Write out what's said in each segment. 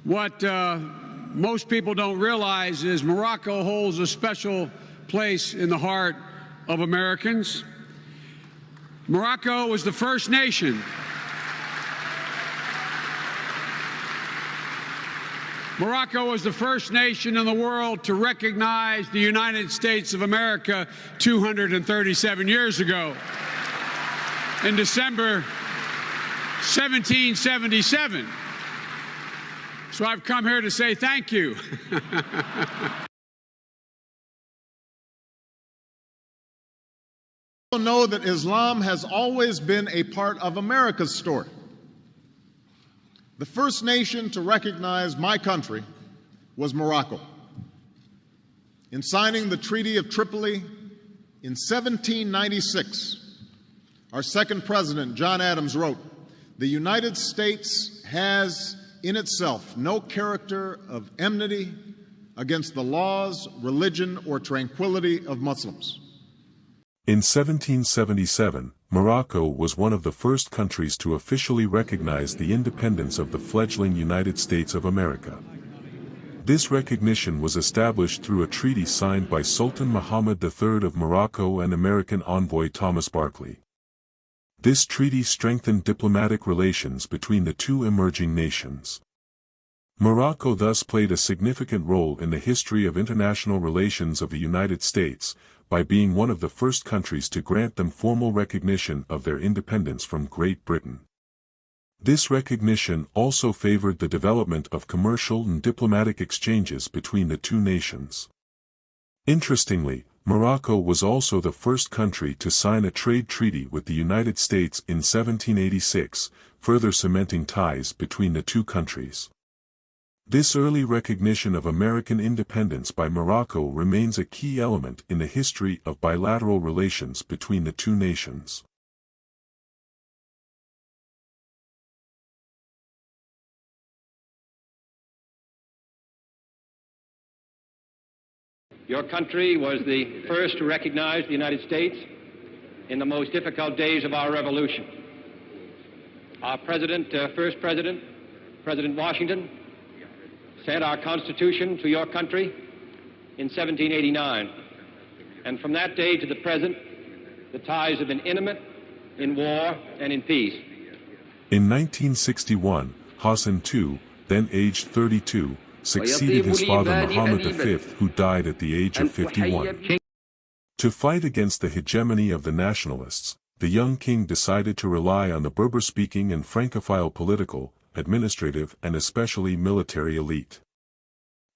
What most people don't realize is Morocco holds a special place in the heart of Americans. Morocco was the first nation. Morocco was the first nation in the world to recognize the United States of America 237 years ago, in December 1777. So I've come here to say thank you. Know that Islam has always been a part of America's story. The first nation to recognize my country was Morocco. In signing the Treaty of Tripoli in 1796, our second president, John Adams, wrote, "The United States has in itself no character of enmity against the laws, religion, or tranquility of Muslims." In 1777, Morocco was one of the first countries to officially recognize the independence of the fledgling United States of America. This recognition was established through a treaty signed by Sultan Muhammad III of Morocco and American envoy Thomas Barclay. This treaty strengthened diplomatic relations between the two emerging nations. Morocco thus played a significant role in the history of international relations of the United States, by being one of the first countries to grant them formal recognition of their independence from Great Britain. This recognition also favored the development of commercial and diplomatic exchanges between the two nations. Interestingly, Morocco was also the first country to sign a trade treaty with the United States in 1786, further cementing ties between the two countries. This early recognition of American independence by Morocco remains a key element in the history of bilateral relations between the two nations. Your country was the first to recognize the United States in the most difficult days of our revolution. Our first president, President Washington, sent our Constitution to your country in 1789. And from that day to the present, the ties have been intimate in war and in peace. In 1961, Hassan II, then aged 32, succeeded his father Muhammad V, who died at the age of 51. To fight against the hegemony of the nationalists, the young king decided to rely on the Berber-speaking and Francophile political, administrative and especially military elite.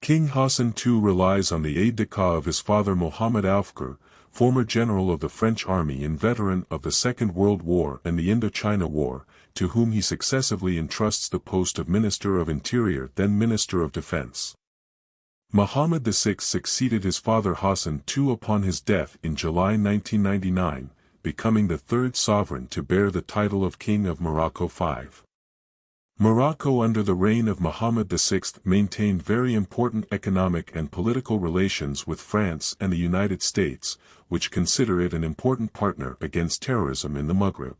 King Hassan II relies on the aide-de-camp of his father Mohammed Aufkar, former general of the French army and veteran of the Second World War and the Indochina War, to whom he successively entrusts the post of Minister of Interior then Minister of Defense. Mohammed VI succeeded his father Hassan II upon his death in July 1999, becoming the third sovereign to bear the title of King of Morocco V. Morocco under the reign of Mohammed VI maintained very important economic and political relations with France and the United States, which consider it an important partner against terrorism in the Maghreb.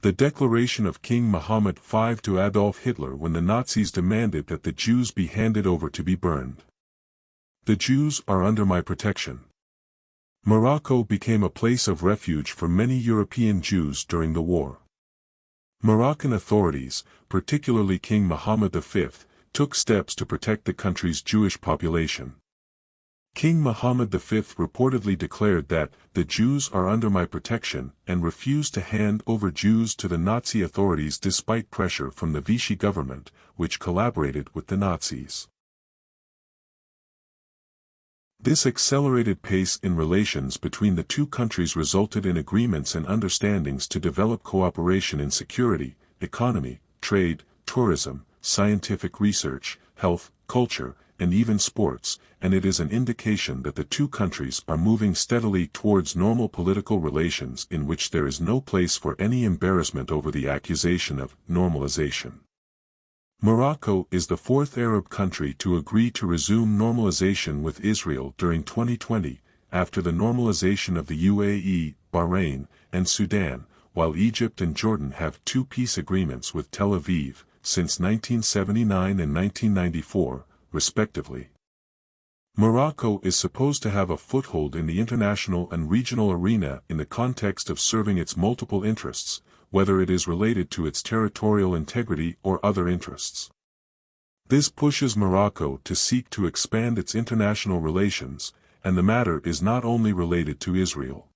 The declaration of King Muhammad V to Adolf Hitler when the Nazis demanded that the Jews be handed over to be burned. The Jews are under my protection. Morocco became a place of refuge for many European Jews during the war. Moroccan authorities, particularly King Muhammad V, took steps to protect the country's Jewish population. King Muhammad V reportedly declared that, "The Jews are under my protection," and refused to hand over Jews to the Nazi authorities despite pressure from the Vichy government, which collaborated with the Nazis. This accelerated pace in relations between the two countries resulted in agreements and understandings to develop cooperation in security, economy, trade, tourism, scientific research, health, culture, and even sports, and it is an indication that the two countries are moving steadily towards normal political relations in which there is no place for any embarrassment over the accusation of normalization. Morocco is the fourth Arab country to agree to resume normalization with Israel during 2020, after the normalization of the UAE, Bahrain, and Sudan, while Egypt and Jordan have two peace agreements with Tel Aviv, since 1979 and 1994, respectively. Morocco is supposed to have a foothold in the international and regional arena in the context of serving its multiple interests, whether it is related to its territorial integrity or other interests. This pushes Morocco to seek to expand its international relations, and the matter is not only related to Israel.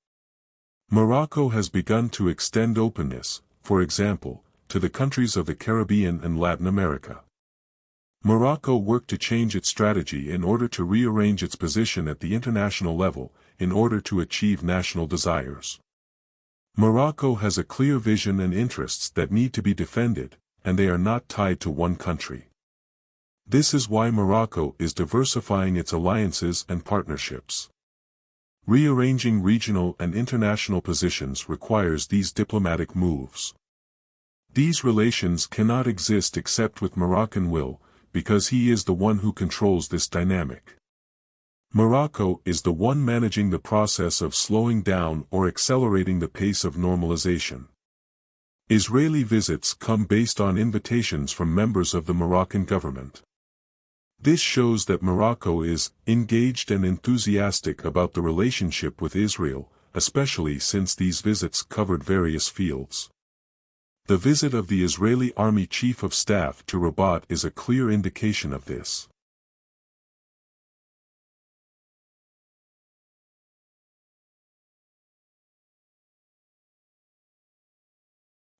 Morocco has begun to extend openness, for example, to the countries of the Caribbean and Latin America. Morocco worked to change its strategy in order to rearrange its position at the international level, in order to achieve national desires. Morocco has a clear vision and interests that need to be defended, and they are not tied to one country. This is why Morocco is diversifying its alliances and partnerships. Rearranging regional and international positions requires these diplomatic moves. These relations cannot exist except with Moroccan will, because he is the one who controls this dynamic. Morocco is the one managing the process of slowing down or accelerating the pace of normalization. Israeli visits come based on invitations from members of the Moroccan government. This shows that Morocco is engaged and enthusiastic about the relationship with Israel, especially since these visits covered various fields. The visit of the Israeli Army Chief of Staff to Rabat is a clear indication of this.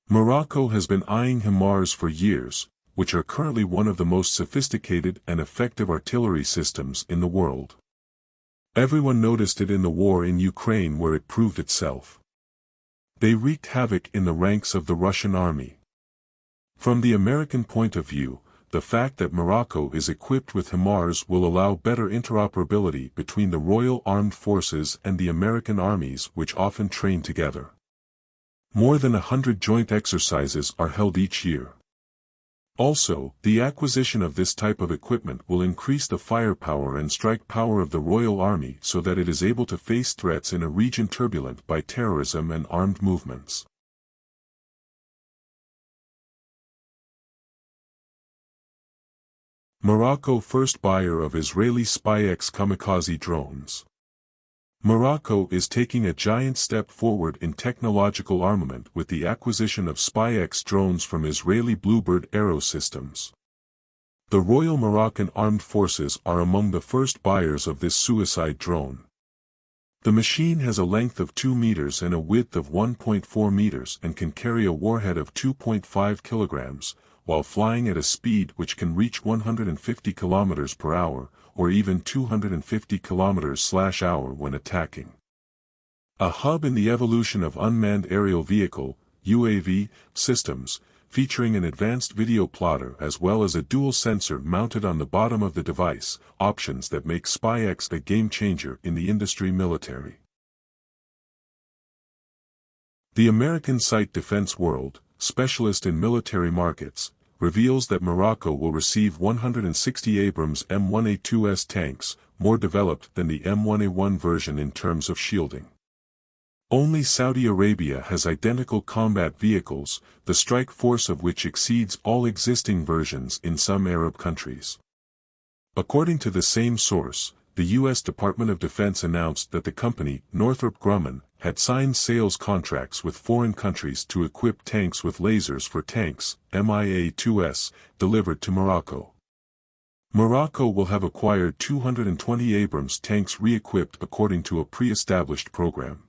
Morocco has been eyeing HIMARS for years, which are currently one of the most sophisticated and effective artillery systems in the world. Everyone noticed it in the war in Ukraine where it proved itself. They wreaked havoc in the ranks of the Russian army. From the American point of view, the fact that Morocco is equipped with HIMARS will allow better interoperability between the Royal Armed Forces and the American armies, which often train together. More than 100 joint exercises are held each year. Also, the acquisition of this type of equipment will increase the firepower and strike power of the Royal Army so that it is able to face threats in a region turbulent by terrorism and armed movements. Morocco first buyer of Israeli SpyX kamikaze drones. Morocco is taking a giant step forward in technological armament with the acquisition of SpyX drones from Israeli Bluebird Aero Systems. The Royal Moroccan Armed Forces are among the first buyers of this suicide drone. The machine has a length of 2 meters and a width of 1.4 meters and can carry a warhead of 2.5 kilograms, while flying at a speed which can reach 150 kilometers per hour, or even 250 kilometers/hour when attacking. A hub in the evolution of unmanned aerial vehicle, UAV, systems, featuring an advanced video plotter as well as a dual sensor mounted on the bottom of the device, options that make SpyX a game-changer in the industry military. The American site Defense World, specialist in military markets, reveals that Morocco will receive 160 Abrams M1A2S tanks, more developed than the M1A1 version in terms of shielding. Only Saudi Arabia has identical combat vehicles, the strike force of which exceeds all existing versions in some Arab countries. According to the same source, the U.S. Department of Defense announced that the company, Northrop Grumman, had signed sales contracts with foreign countries to equip tanks with lasers for tanks, MIA-2S, delivered to Morocco. Morocco will have acquired 220 Abrams tanks re-equipped according to a pre-established program.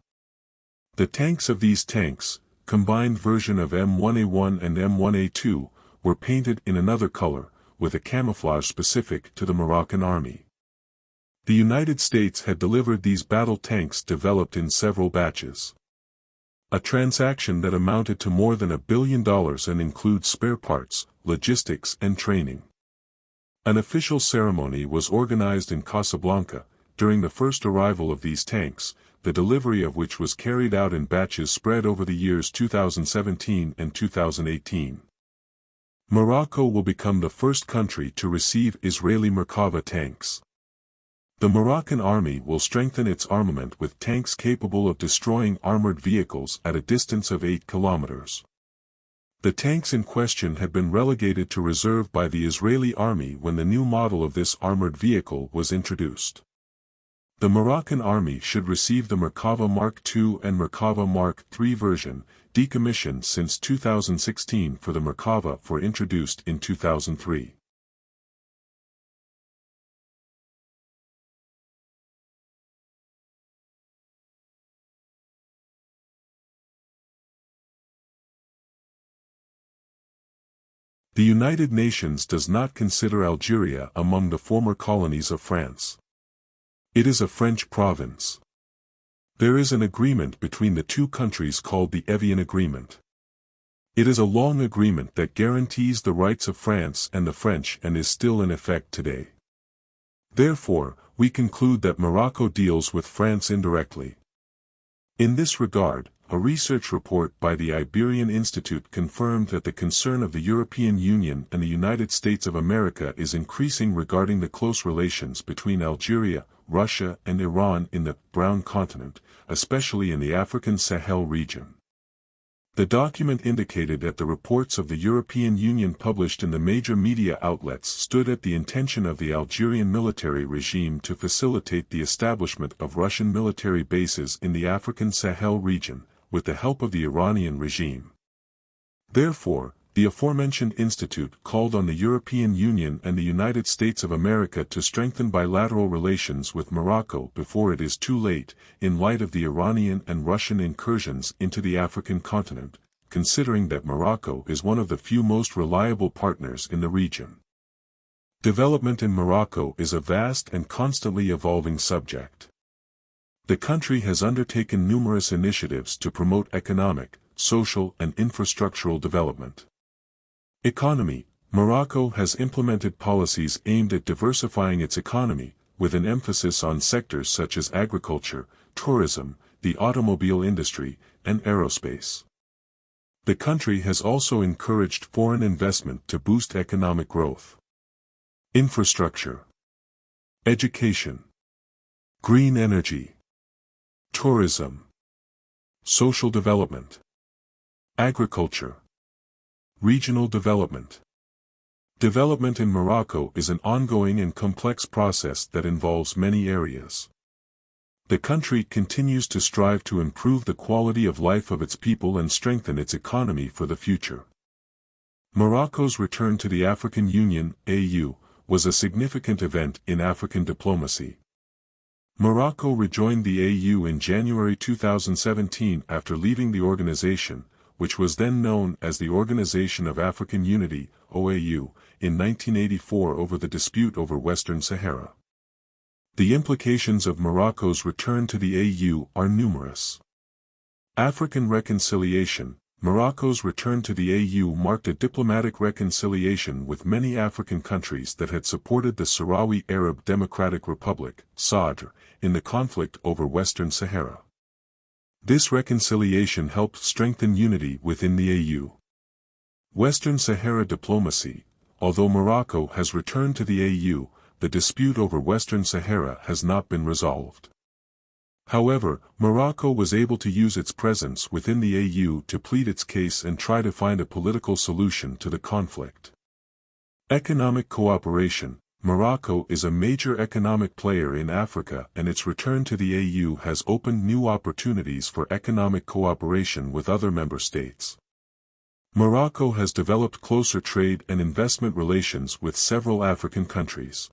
The tanks of these tanks, combined version of M1A1 and M1A2, were painted in another color, with a camouflage specific to the Moroccan army. The United States had delivered these battle tanks developed in several batches. A transaction that amounted to more than $1 billion and includes spare parts, logistics and training. An official ceremony was organized in Casablanca, during the first arrival of these tanks, the delivery of which was carried out in batches spread over the years 2017 and 2018. Morocco will become the first country to receive Israeli Merkava tanks. The Moroccan army will strengthen its armament with tanks capable of destroying armored vehicles at a distance of 8 kilometers. The tanks in question had been relegated to reserve by the Israeli army when the new model of this armored vehicle was introduced. The Moroccan army should receive the Merkava Mark II and Merkava Mark III version, decommissioned since 2016 for the Merkava for introduced in 2003. The United Nations does not consider Algeria among the former colonies of France. It is a French province. There is an agreement between the two countries called the Evian Agreement. It is a long agreement that guarantees the rights of France and the French and is still in effect today. Therefore, we conclude that Morocco deals with France indirectly. In this regard, a research report by the Iberian Institute confirmed that the concern of the European Union and the United States of America is increasing regarding the close relations between Algeria, Russia and Iran in the Brown Continent, especially in the African Sahel region. The document indicated that the reports of the European Union published in the major media outlets stood at the intention of the Algerian military regime to facilitate the establishment of Russian military bases in the African Sahel region, with the help of the Iranian regime. Therefore, the aforementioned institute called on the European Union and the United States of America to strengthen bilateral relations with Morocco before it is too late, in light of the Iranian and Russian incursions into the African continent, considering that Morocco is one of the few most reliable partners in the region. Development in Morocco is a vast and constantly evolving subject. The country has undertaken numerous initiatives to promote economic, social and infrastructural development. Economy: Morocco has implemented policies aimed at diversifying its economy, with an emphasis on sectors such as agriculture, tourism, the automobile industry, and aerospace. The country has also encouraged foreign investment to boost economic growth. Infrastructure, education, green energy, tourism, social development, agriculture, regional development. Development in Morocco is an ongoing and complex process that involves many areas. The country continues to strive to improve the quality of life of its people and strengthen its economy for the future. Morocco's return to the African Union, AU, was a significant event in African diplomacy. Morocco rejoined the AU in January 2017 after leaving the organization, which was then known as the Organization of African Unity, OAU, in 1984 over the dispute over Western Sahara. The implications of Morocco's return to the AU are numerous. African reconciliation: Morocco's return to the AU marked a diplomatic reconciliation with many African countries that had supported the Sahrawi Arab Democratic Republic, SADR, in the conflict over Western Sahara. This reconciliation helped strengthen unity within the AU. Western Sahara diplomacy: although Morocco has returned to the AU, the dispute over Western Sahara has not been resolved. However, Morocco was able to use its presence within the AU to plead its case and try to find a political solution to the conflict. Economic cooperation: Morocco is a major economic player in Africa and its return to the AU has opened new opportunities for economic cooperation with other member states. Morocco has developed closer trade and investment relations with several African countries.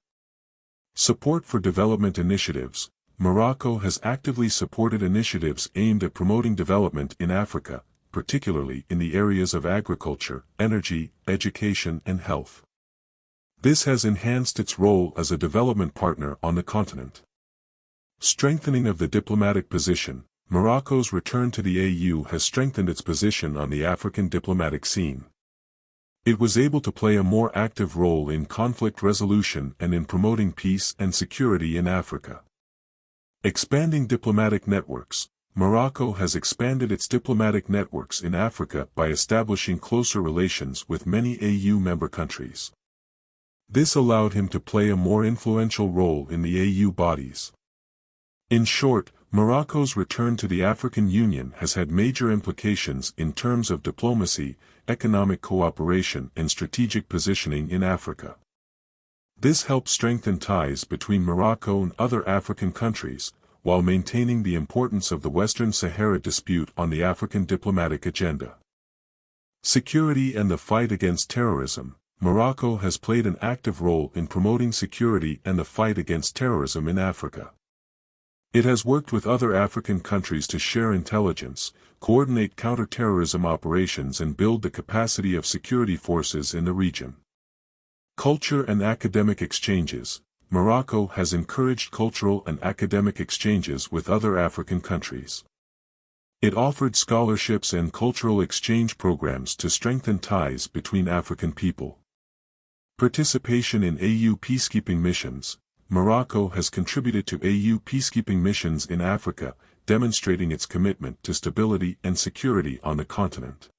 Support for development initiatives: Morocco has actively supported initiatives aimed at promoting development in Africa, particularly in the areas of agriculture, energy, education and health. This has enhanced its role as a development partner on the continent. Strengthening of the diplomatic position: Morocco's return to the AU has strengthened its position on the African diplomatic scene. It was able to play a more active role in conflict resolution and in promoting peace and security in Africa. Expanding diplomatic networks: Morocco has expanded its diplomatic networks in Africa by establishing closer relations with many AU member countries. This allowed him to play a more influential role in the AU bodies. In short, Morocco's return to the African Union has had major implications in terms of diplomacy, economic cooperation and strategic positioning in Africa. This helped strengthen ties between Morocco and other African countries, while maintaining the importance of the Western Sahara dispute on the African diplomatic agenda. Security and the fight against terrorism. Morocco has played an active role in promoting security and the fight against terrorism in Africa. It has worked with other African countries to share intelligence, coordinate counter-terrorism operations and build the capacity of security forces in the region. Culture and academic exchanges. Morocco has encouraged cultural and academic exchanges with other African countries. It offered scholarships and cultural exchange programs to strengthen ties between African people. Participation in AU peacekeeping missions. Morocco has contributed to AU peacekeeping missions in Africa, demonstrating its commitment to stability and security on the continent.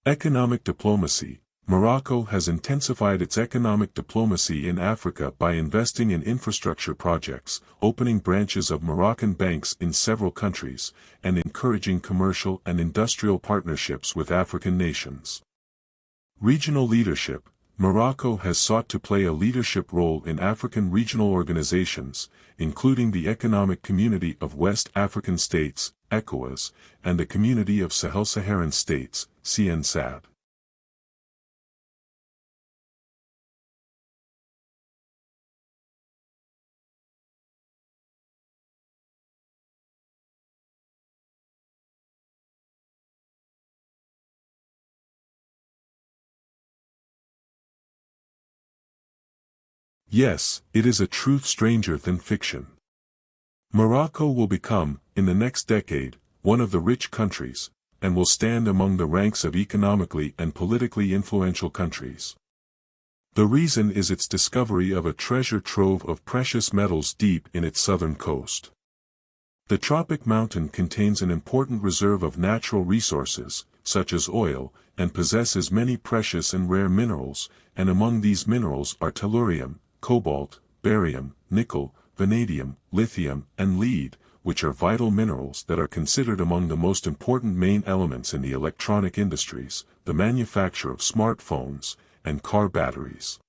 Economic diplomacy. Morocco has intensified its economic diplomacy in Africa by investing in infrastructure projects, opening branches of Moroccan banks in several countries, and encouraging commercial and industrial partnerships with African nations. Regional leadership. Morocco has sought to play a leadership role in African regional organizations, including the Economic Community of West African States, ECOWAS, and the Community of Sahel-Saharan States, CNSAD. Yes, it is a truth stranger than fiction. Morocco will become, in the next decade, one of the rich countries, and will stand among the ranks of economically and politically influential countries. The reason is its discovery of a treasure trove of precious metals deep in its southern coast. The tropic mountain contains an important reserve of natural resources, such as oil, and possesses many precious and rare minerals, and among these minerals are tellurium, cobalt, barium, nickel, vanadium, lithium, and lead, which are vital minerals that are considered among the most important main elements in the electronic industries, the manufacture of smartphones, and car batteries.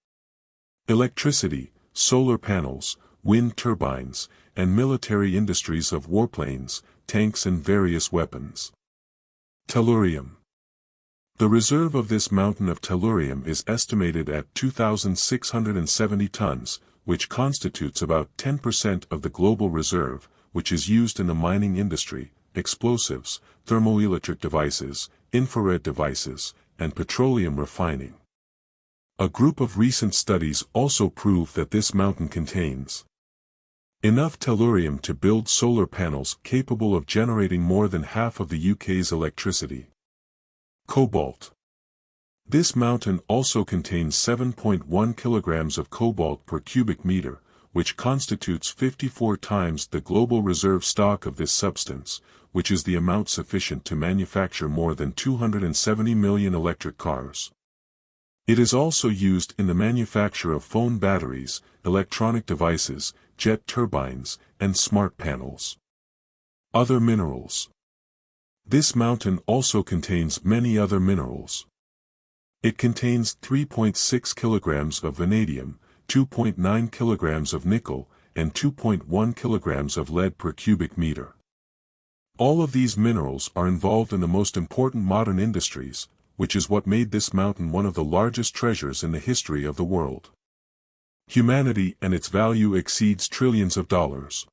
Electricity, solar panels, wind turbines, and military industries of warplanes, tanks and various weapons. Tellurium. The reserve of this mountain of tellurium is estimated at 2,670 tons, which constitutes about 10% of the global reserve, which is used in the mining industry, explosives, thermoelectric devices, infrared devices, and petroleum refining. A group of recent studies also prove that this mountain contains enough tellurium to build solar panels capable of generating more than half of the UK's electricity. Cobalt. This mountain also contains 7.1 kilograms of cobalt per cubic meter, which constitutes 54 times the global reserve stock of this substance, which is the amount sufficient to manufacture more than 270 million electric cars. It is also used in the manufacture of phone batteries, electronic devices, jet turbines, and smart panels. Other minerals. This mountain also contains many other minerals. It contains 3.6 kilograms of vanadium, 2.9 kilograms of nickel, and 2.1 kilograms of lead per cubic meter. All of these minerals are involved in the most important modern industries, which is what made this mountain one of the largest treasures in the history of the world. Humanity and its value exceeds trillions of dollars.